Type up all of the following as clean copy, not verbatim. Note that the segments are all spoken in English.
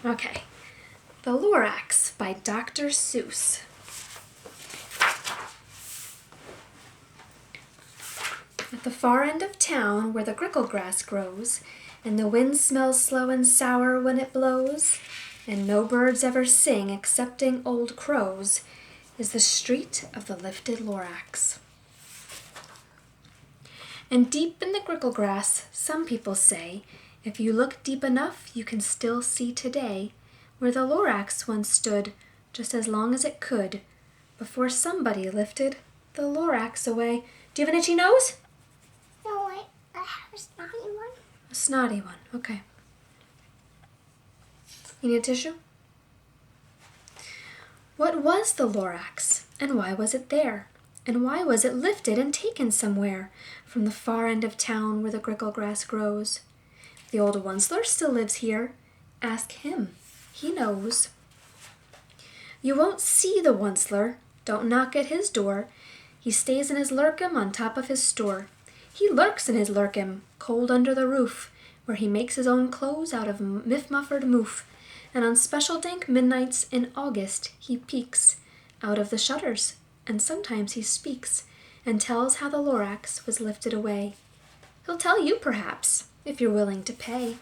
Okay. The Lorax by Dr. Seuss. At the far end of town, where the grickle grass grows, and the wind smells slow and sour when it blows, and no birds ever sing excepting old crows, is the street of the lifted Lorax. And deep in the grickle grass, some people say, if you look deep enough, you can still see today where the Lorax once stood, just as long as it could, before somebody lifted the Lorax away. Do you have an itchy nose? No, I have a snotty one. A snotty one, okay. You need a tissue? What was the Lorax, and why was it there? And why was it lifted and taken somewhere from the far end of town where the grickle grass grows? The old Onceler still lives here. Ask him. He knows. You won't see the Onceler. Don't knock at his door. He stays in his lurkum on top of his store. He lurks in his lurkum, cold under the roof, where he makes his own clothes out of muffered moof. And on special dank midnights in August he peeks out of the shutters, and sometimes he speaks and tells how the Lorax was lifted away. He'll tell you, perhaps, if you're willing to pay.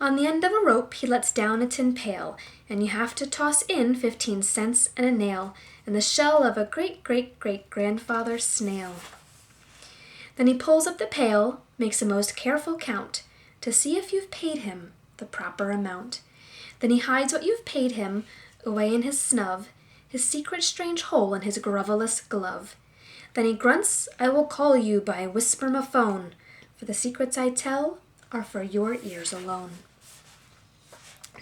On the end of a rope he lets down a tin pail, and you have to toss in 15 cents and a nail, and the shell of a great-great-great-grandfather snail. Then he pulls up the pail, makes a most careful count, to see if you've paid him the proper amount. Then he hides what you've paid him away in his snub, his secret strange hole in his grovelous glove. Then he grunts, I will call you by whisper-ma-phone, for the secrets I tell are for your ears alone.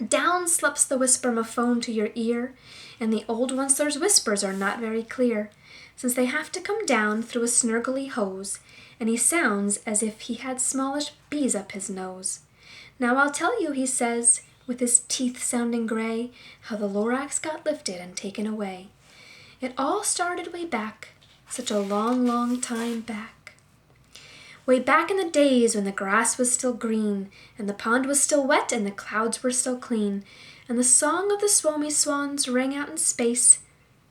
Down slips the whisper-ma-phone to your ear, and the old Onceler's whispers are not very clear, since they have to come down through a snurgly hose, and he sounds as if he had smallish bees up his nose. Now I'll tell you, he says, with his teeth sounding gray, how the Lorax got lifted and taken away. It all started way back, such a long, long time back. Way back in the days when the grass was still green, and the pond was still wet, and the clouds were still clean, and the song of the swomy swans rang out in space,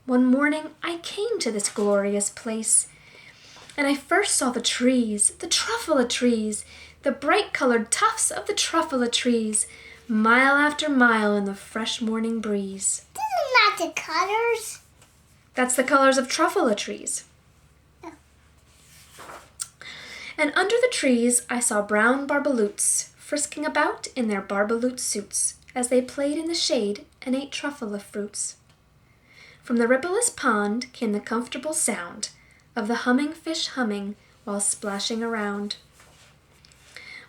one morning I came to this glorious place. And I first saw the trees, the truffula trees, the bright-colored tufts of the truffula trees, mile after mile in the fresh morning breeze. Isn't that the colors? That's the colors of truffula trees. And under the trees I saw brown barbaloots frisking about in their barbaloot suits as they played in the shade and ate truffula fruits. From the rippleless pond came the comfortable sound of the humming fish humming while splashing around.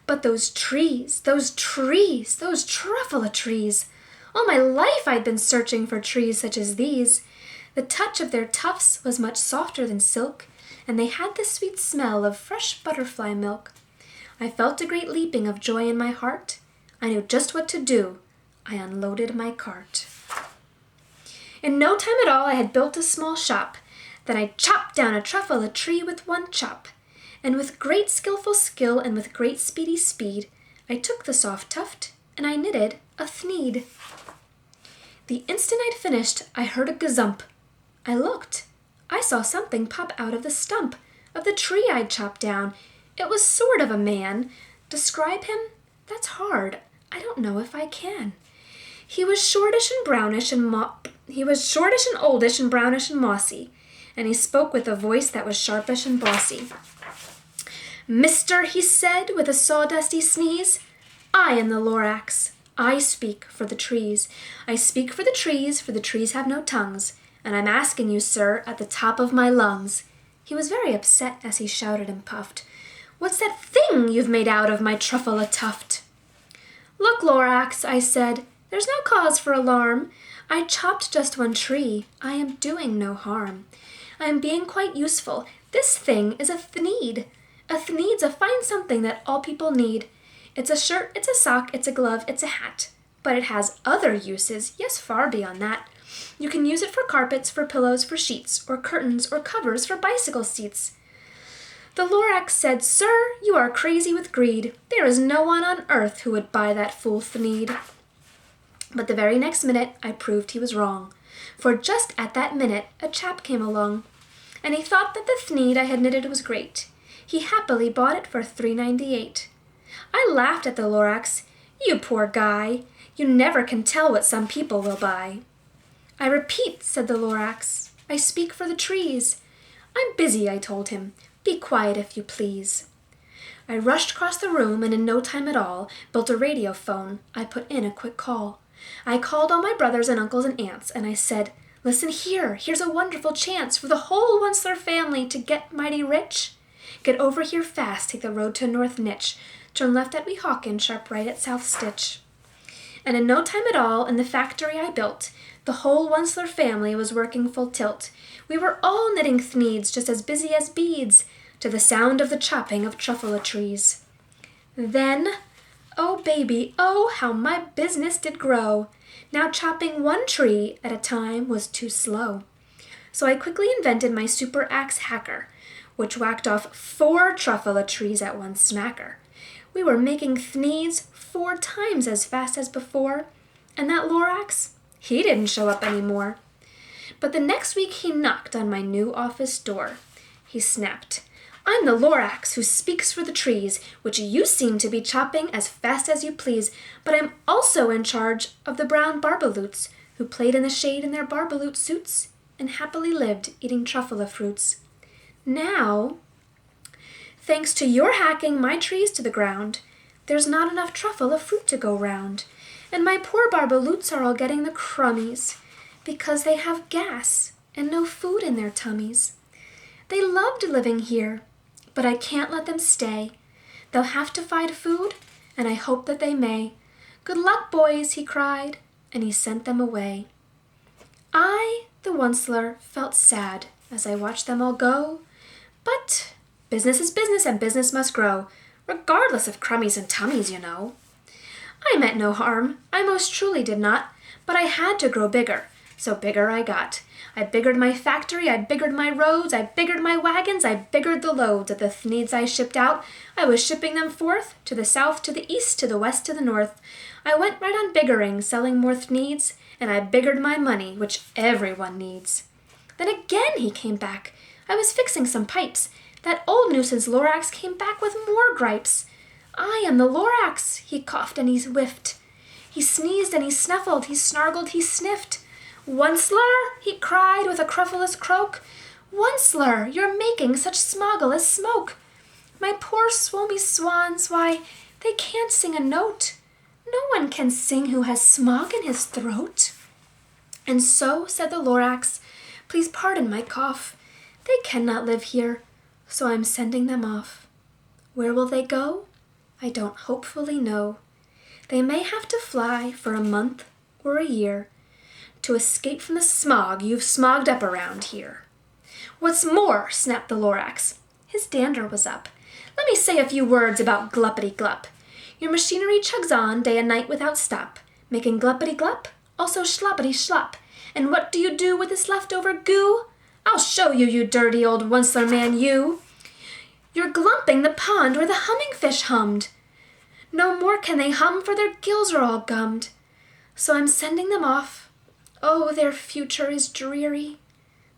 But those trees, those truffula trees! All my life I'd been searching for trees such as these. The touch of their tufts was much softer than silk, and they had the sweet smell of fresh butterfly milk. I felt a great leaping of joy in my heart. I knew just what to do. I unloaded my cart. In no time at all I had built a small shop. Then I chopped down a truffula tree with one chop. And with great skillful skill and with great speedy speed, I took the soft tuft and I knitted a thneed. The instant I'd finished, I heard a gazump. I looked. I saw something pop out of the stump of the tree I'd chopped down. It was sort of a man. Describe him? That's hard. I don't know if I can. He was shortish and brownish and oldish and brownish and mossy, and he spoke with a voice that was sharpish and bossy. Mister, he said with a sawdusty sneeze, I am the Lorax. I speak for the trees. I speak for the trees have no tongues, and I'm asking you, sir, at the top of my lungs. He was very upset as he shouted and puffed. What's that thing you've made out of my truffula tuft? Look, Lorax, I said, there's no cause for alarm. I chopped just one tree. I am doing no harm. I am being quite useful. This thing is a thneed. A thneed's a fine something that all people need. It's a shirt, it's a sock, it's a glove, it's a hat. But it has other uses, yes, far beyond that. You can use it for carpets, for pillows, for sheets, or curtains, or covers for bicycle seats. The Lorax said, Sir, you are crazy with greed. There is no one on earth who would buy that fool thneed. But the very next minute I proved he was wrong, for just at that minute a chap came along, and he thought that the thneed I had knitted was great. He happily bought it for $3.98. I laughed at the Lorax. "You poor guy, you never can tell what some people will buy." "I repeat," said the Lorax, "I speak for the trees." "I'm busy," I told him. "Be quiet if you please." I rushed across the room and in no time at all built a radio phone. I put in a quick call. I called all my brothers and uncles and aunts, and I said, "Listen here, here's a wonderful chance for the whole Onceler family to get mighty rich. Get over here fast, take the road to North Nitch, turn left at Weehawken, sharp right at South Stitch." And in no time at all, in the factory I built, the whole Onceler family was working full tilt. We were all knitting thneeds, just as busy as beads, to the sound of the chopping of truffula trees. Then, oh baby, oh, how my business did grow! Now chopping one tree at a time was too slow. So I quickly invented my super axe hacker, which whacked off 4 truffula trees at one smacker. We were making thneeds 4 times as fast as before, and that Lorax, he didn't show up anymore. But the next week he knocked on my new office door. He snapped, "I'm the Lorax who speaks for the trees, which you seem to be chopping as fast as you please, but I'm also in charge of the brown barbaloots, who played in the shade in their barbaloot suits and happily lived eating truffula fruits. Now, thanks to your hacking my trees to the ground, there's not enough truffula fruit to go round, and my poor barbaloots are all getting the crummies, because they have gas and no food in their tummies. They loved living here, but I can't let them stay. They'll have to find food, and I hope that they may. Good luck, boys," he cried, and he sent them away. I, the Onceler, felt sad as I watched them all go, but business is business and business must grow, regardless of crummies and tummies, you know. I meant no harm, I most truly did not, but I had to grow bigger, so bigger I got. I biggered my factory, I biggered my roads, I biggered my wagons, I biggered the loads of the thneeds I shipped out. I was shipping them forth, to the south, to the east, to the west, to the north. I went right on biggering, selling more thneeds, and I biggered my money, which everyone needs. Then again he came back. I was fixing some pipes. That old nuisance Lorax came back with more gripes. "I am the Lorax," he coughed and he whiffed. He sneezed and he snuffled, he snargled, he sniffed. "Onceler," he cried with a cruffulous croak, "Onceler, you're making such smogglous smoke. My poor swomy swans, why, they can't sing a note. No one can sing who has smog in his throat." "And so," said the Lorax, "please pardon my cough. They cannot live here, so I'm sending them off. Where will they go? I don't hopefully know. They may have to fly for a month or a year to escape from the smog you've smogged up around here." "What's more," snapped the Lorax, his dander was up, "let me say a few words about gluppity-glup. Your machinery chugs on day and night without stop, making gluppity-glup, also schloppity-schlop. And what do you do with this leftover goo? I'll show you, you dirty old Onceler man, you. You're glumping the pond where the humming-fish hummed. No more can they hum, for their gills are all gummed. So I'm sending them off. Oh, their future is dreary.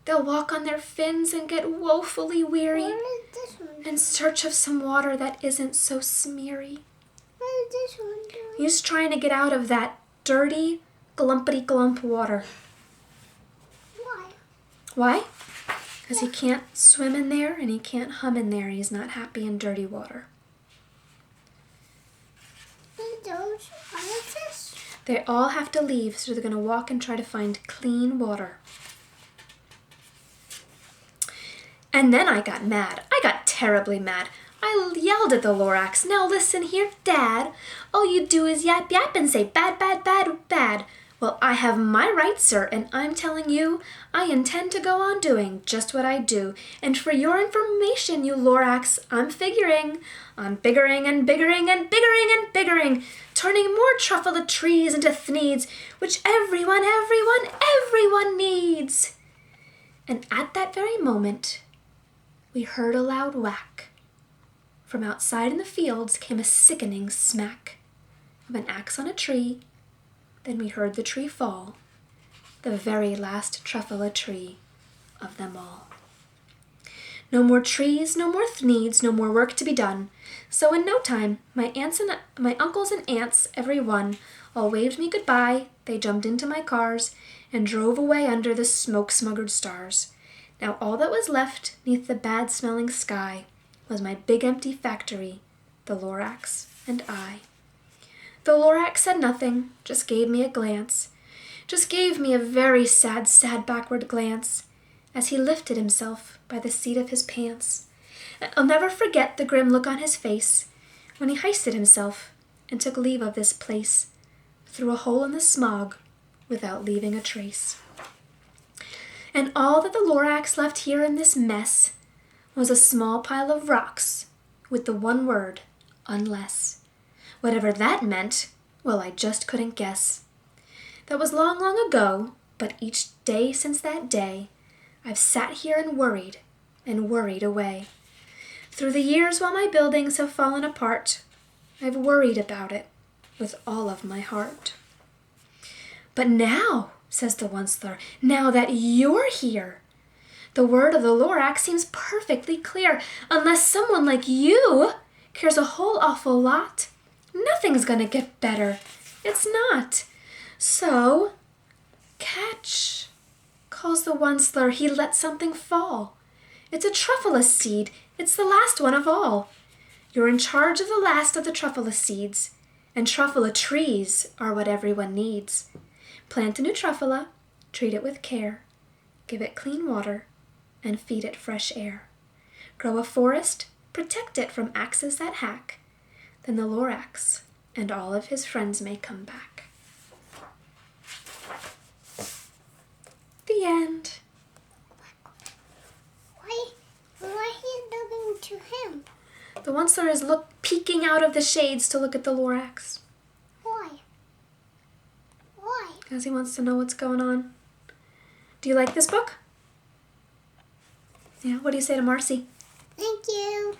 They'll walk on their fins and get woefully weary What is this one? in search of some water that isn't so smeary. What is this one doing? He's trying to get out of that dirty, glumpity-glump water. Why? Why? Because he can't swim in there and he can't hum in there. He's not happy in dirty water. And those are the fish. They all have to leave, so they're going to walk and try to find clean water. And then I got mad. I got terribly mad. I yelled at the Lorax, "Now listen here, Dad. All you do is yap yap and say bad, bad, bad, bad. Well, I have my rights, sir, and I'm telling you, I intend to go on doing just what I do. And for your information, you Lorax, I'm figuring on biggering and biggering and biggering and biggering, turning more truffula trees into thneeds, which everyone needs." And at that very moment, we heard a loud whack. From outside in the fields came a sickening smack of an axe on a tree, Then we heard the tree fall, the very last truffula tree of them all. No more trees, no more needs, no more work to be done. So in no time, my uncles and aunts, every one, all waved me goodbye. They jumped into my cars and drove away under the smoke-smuggered stars. Now all that was left 'neath the bad-smelling sky was my big empty factory, the Lorax and I. The Lorax said nothing, just gave me a glance, just gave me a very sad, sad backward glance, as he lifted himself by the seat of his pants. I'll never forget the grim look on his face when he hoisted himself and took leave of this place through a hole in the smog without leaving a trace. And all that the Lorax left here in this mess was a small pile of rocks with the one word, unless. Whatever that meant, well, I just couldn't guess. That was long, long ago, but each day since that day, I've sat here and worried away. Through the years while my buildings have fallen apart, I've worried about it with all of my heart. But now, says the Onceler, now that you're here, the word of the Lorax seems perfectly clear. Unless someone like you cares a whole awful lot, nothing's gonna get better. It's not. So, catch, calls the Onceler. He let something fall. It's a truffula seed. It's the last one of all. You're in charge of the last of the truffula seeds, and truffula trees are what everyone needs. Plant a new truffula, treat it with care, give it clean water, and feed it fresh air. Grow a forest, protect it from axes that hack. Then the Lorax and all of his friends may come back. The end. Why he looking to him? The Onceler is peeking out of the shades to look at the Lorax. Why? Why? Because he wants to know what's going on. Do you like this book? Yeah, what do you say to Marcy? Thank you.